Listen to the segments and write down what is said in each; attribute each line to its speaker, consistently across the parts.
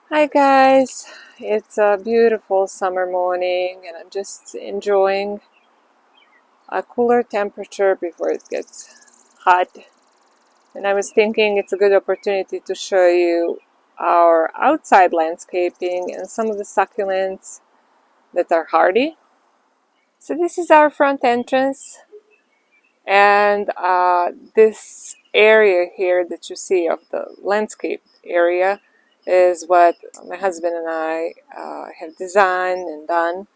Speaker 1: Hi guys, it's a beautiful summer morning and I'm just enjoying a cooler temperature before it gets hot. And I was thinking it's a good opportunity to show you our outside landscaping and some of the succulents that are hardy. So this is our front entrance, and this area here that you see of the landscape area is what my husband and I have designed and done.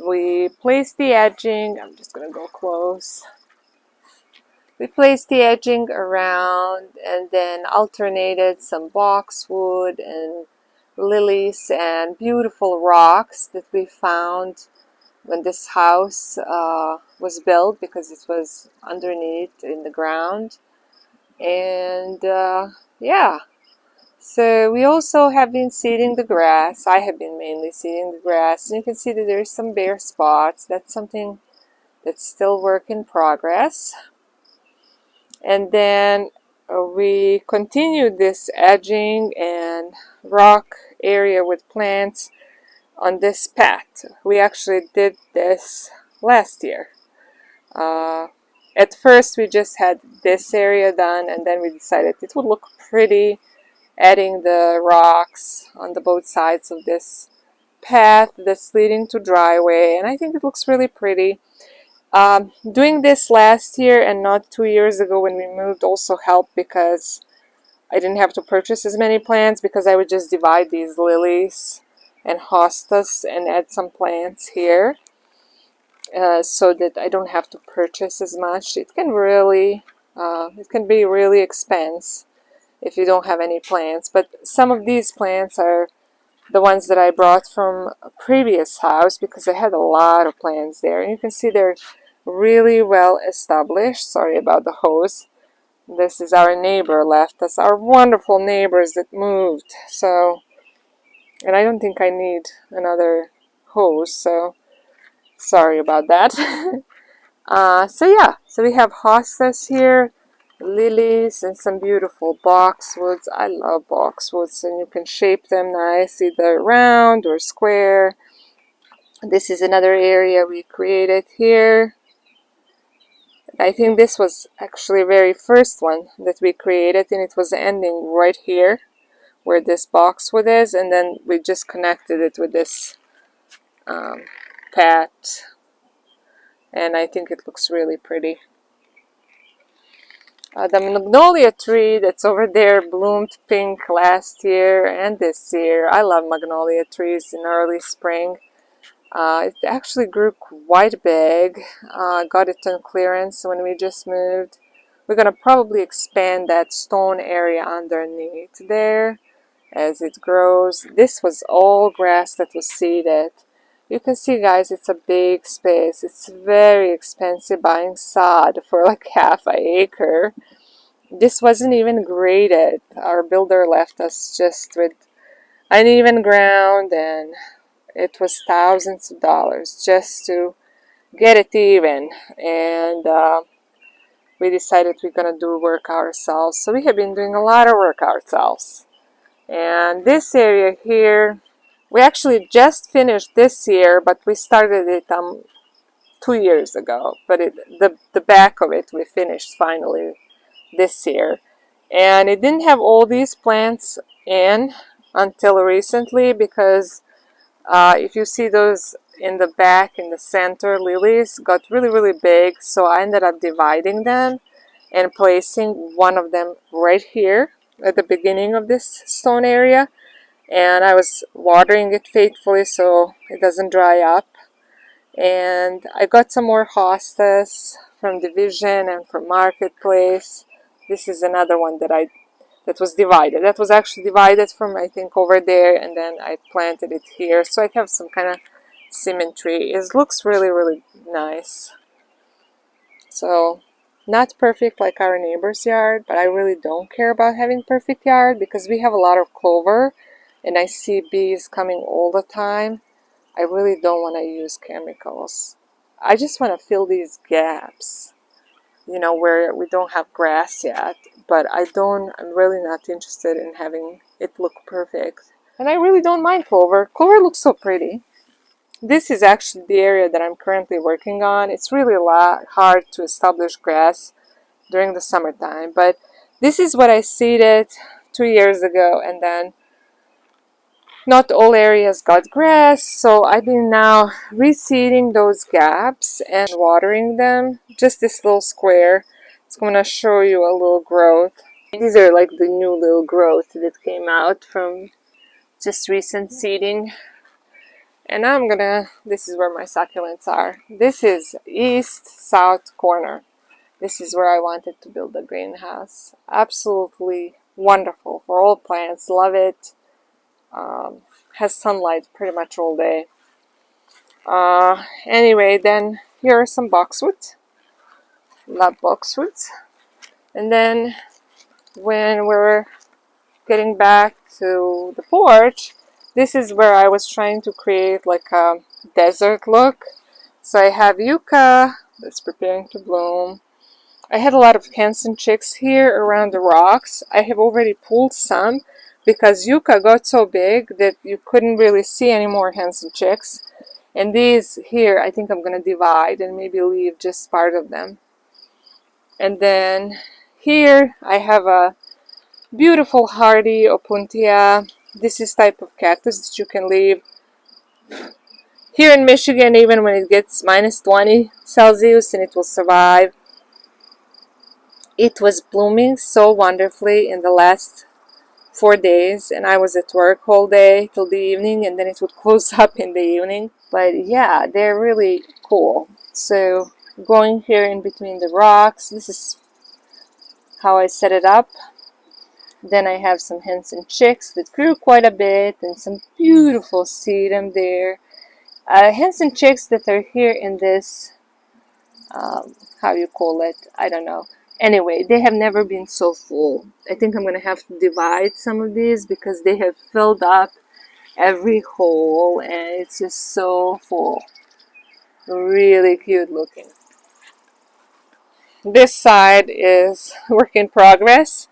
Speaker 1: We placed the edging, I'm just going to go close. We placed the edging around and then alternated some boxwood and lilies and beautiful rocks that we found when this house was built, because it was underneath in the ground. And yeah, so we also have been seeding the grass. I have been mainly seeding the grass, and you can see that there's some bare spots. That's something that's still work in progress. And then we continued this edging and rock area with plants on this path. We actually did this last year. Uh, at first we just had this area done, and then we decided it would look pretty adding the rocks on the both sides of this path that's leading to driveway, and I think it looks really pretty. Doing this last year and not 2 years ago when we moved also helped, because I didn't have to purchase as many plants, because I would just divide these lilies and hostas and add some plants here, so that I don't have to purchase as much. It can be really expensive if you don't have any plants, but some of these plants are the ones that I brought from a previous house, because I had a lot of plants there, and you can see they're really well established. Sorry about the hose. This is our neighbor left us, our wonderful neighbors that moved. So, and I don't think I need another hose, so sorry about that. So yeah, so we have hostas here, lilies, and some beautiful boxwoods. I love boxwoods, and you can shape them nice, either round or square. This is another area we created here. I think this was actually the very first one that we created, and it was ending right here where this boxwood is, and then we just connected it with this path, and I think it looks really pretty. The magnolia tree that's over there bloomed pink last year and this year. I love magnolia trees in early spring. It actually grew quite big. Got it on clearance when we just moved. We're going to probably expand that stone area underneath there as it grows. This was all grass that was seeded. You can see, guys, it's a big space. It's very expensive buying sod for like half an acre. This wasn't even graded. Our builder left us just with uneven ground, and it was thousands of dollars just to get it even. And we decided we're gonna do work ourselves. So we have been doing a lot of work ourselves. And this area here, we actually just finished this year, but we started it 2 years ago. But the back of it we finished finally this year. And it didn't have all these plants in until recently, because if you see those in the back, in the center, lilies got really big, so I ended up dividing them and placing one of them right here at the beginning of this stone area, and I was watering it faithfully so it doesn't dry up. And I got some more hostas from Division and from Marketplace. This is another one that was divided. That was actually divided from, I think, over there, and then I planted it here. So I have some kind of symmetry. It looks really nice. So not perfect like our neighbor's yard, but I really don't care about having perfect yard, because we have a lot of clover and I see bees coming all the time. I really don't want to use chemicals. I just want to fill these gaps, where we don't have grass yet, but I'm really not interested in having it look perfect. And I really don't mind clover. Clover looks so pretty. This is actually the area that I'm currently working on. It's really hard to establish grass during the summertime, but this is what I seeded 2 years ago, and then not all areas got grass, so I've been now reseeding those gaps and watering them. Just this little square. It's going to show you a little growth. These are like the new little growth that came out from just recent seeding. And now this is where my succulents are. This is east-south corner. This is where I wanted to build a greenhouse. Absolutely wonderful for all plants. Love it. Has sunlight pretty much all day. Anyway, then here are some boxwoods. Love boxwoods. And then when we're getting back to the porch, this is where I was trying to create like a desert look. So I have yucca that's preparing to bloom. I had a lot of hens and chicks here around the rocks. I have already pulled some because yucca got so big that you couldn't really see any more hens and chicks. And these here, I think I'm going to divide and maybe leave just part of them. And then here I have a beautiful hardy opuntia. This is type of cactus that you can leave here in Michigan even when it gets minus 20 Celsius and it will survive. It was blooming so wonderfully in the last 4 days, and I was at work all day till the evening, and then it would close up in the evening. But yeah, they're really cool. So going here in between the rocks, this is how I set it up. Then I have some hens and chicks that grew quite a bit, and some beautiful sedum there. Hens and chicks that are here in this, how you call it, I don't know. Anyway, they have never been so full. I think I'm going to have to divide some of these because they have filled up every hole and it's just so full. Really cute looking. This side is work in progress.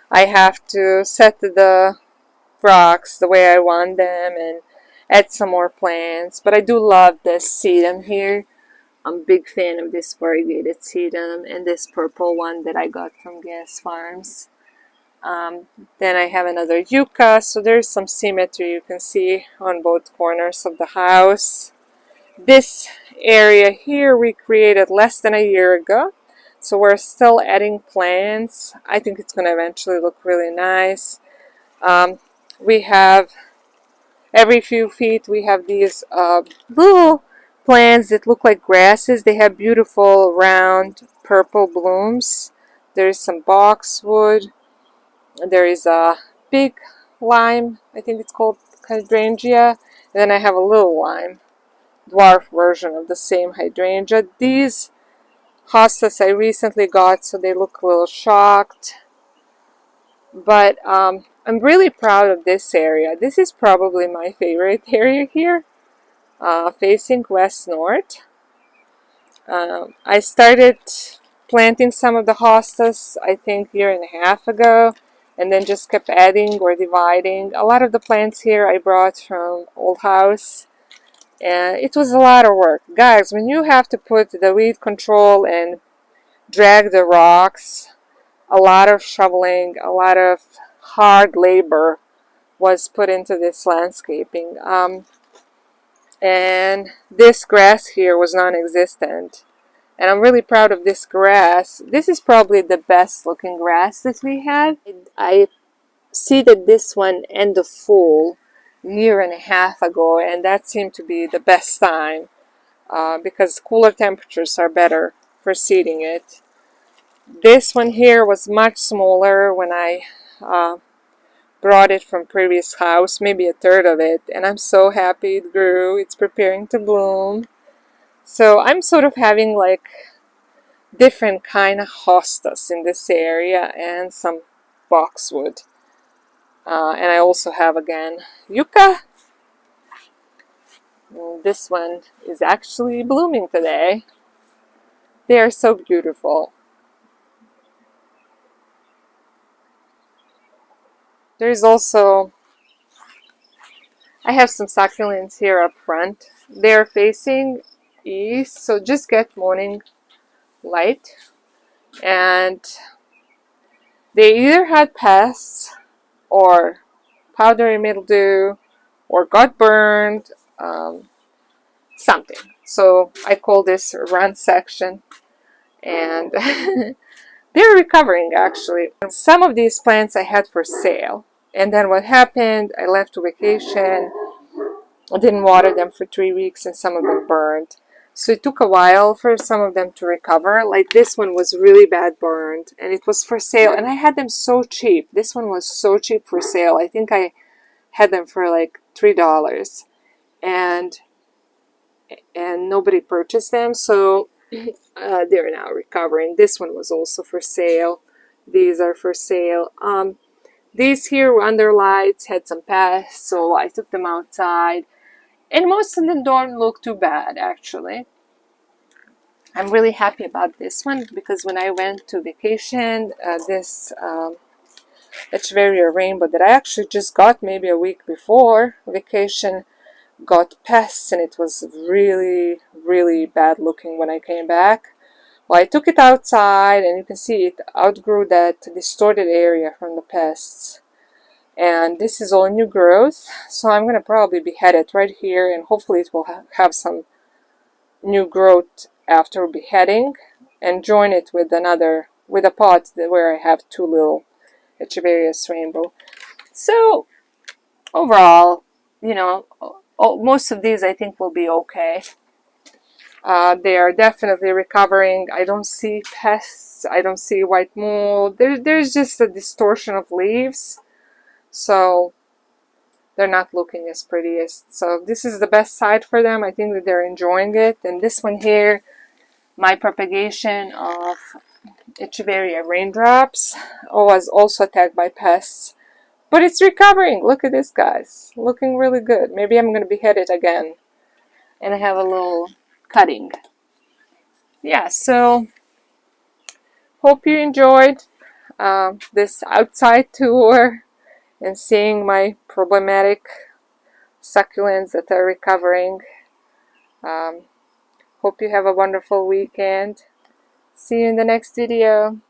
Speaker 1: I have to set the rocks the way I want them and add some more plants. But I do love this sedum here. I'm a big fan of this variegated sedum and this purple one that I got from Gas Farms. Then I have another yucca, so there's some symmetry you can see on both corners of the house. This area here we created less than a year ago, so we're still adding plants. I think it's going to eventually look really nice. We have, every few feet we have these little plants that look like grasses. They have beautiful round purple blooms. There's some boxwood. There is a big lime, I think it's called hydrangea. And then I have a little lime, dwarf version of the same hydrangea. These hostas I recently got, so they look a little shocked. But I'm really proud of this area. This is probably my favorite area here. Facing west-north. I started planting some of the hostas, I think, a year and a half ago, and then just kept adding or dividing. A lot of the plants here I brought from Old House, and it was a lot of work. Guys, when you have to put the weed control and drag the rocks, a lot of shoveling, a lot of hard labor was put into this landscaping. And this grass here was non-existent, and I'm really proud of this grass. This is probably the best looking grass that we had. I seeded this one end of fall a year and a half ago, and that seemed to be the best time because cooler temperatures are better for seeding it. This one here was much smaller when I brought it from previous house, maybe a third of it, and I'm so happy it grew. It's preparing to bloom. So I'm sort of having like different kind of hostas in this area and some boxwood. And I also have again yucca. This one is actually blooming today. They are so beautiful. There's also I have some succulents here up front. They're facing east, so just get morning light. And they either had pests or powdery mildew or got burned, something. So I call this run section, and they're recovering actually. Some of these plants I had for sale, and then what happened, I left to vacation. I didn't water them for 3 weeks and some of them burned. So it took a while for some of them to recover. Like this one was really bad burned and it was for sale, and I had them so cheap. This one was so cheap for sale. I think I had them for like $3, and nobody purchased them, so they're now recovering. This one was also for sale. These are for sale. These here were under lights, had some pests, so I took them outside. And most of them don't look too bad, actually. I'm really happy about this one because when I went to vacation, this Echeveria rainbow that I actually just got maybe a week before vacation got pests, and it was really, really bad looking when I came back. Well, I took it outside, and you can see it outgrew that distorted area from the pests. And this is all new growth, so I'm going to probably behead it right here, and hopefully it will have some new growth after beheading, and join it with a pot where I have 2 little Echeveria's rainbow. So overall, you know, most of these I think will be okay. They are definitely recovering. I don't see pests, I don't see white mold. There's just a distortion of leaves, so they're not looking as prettiest. So this is the best side for them. I think that they're enjoying it. And this one here, my propagation of Echeveria raindrops was also attacked by pests, but it's recovering. Look at this, guys, looking really good. Maybe I'm going to behead it again and have a little cutting. Yeah, so hope you enjoyed this outside tour and seeing my problematic succulents that are recovering. Hope you have a wonderful weekend. See you in the next video.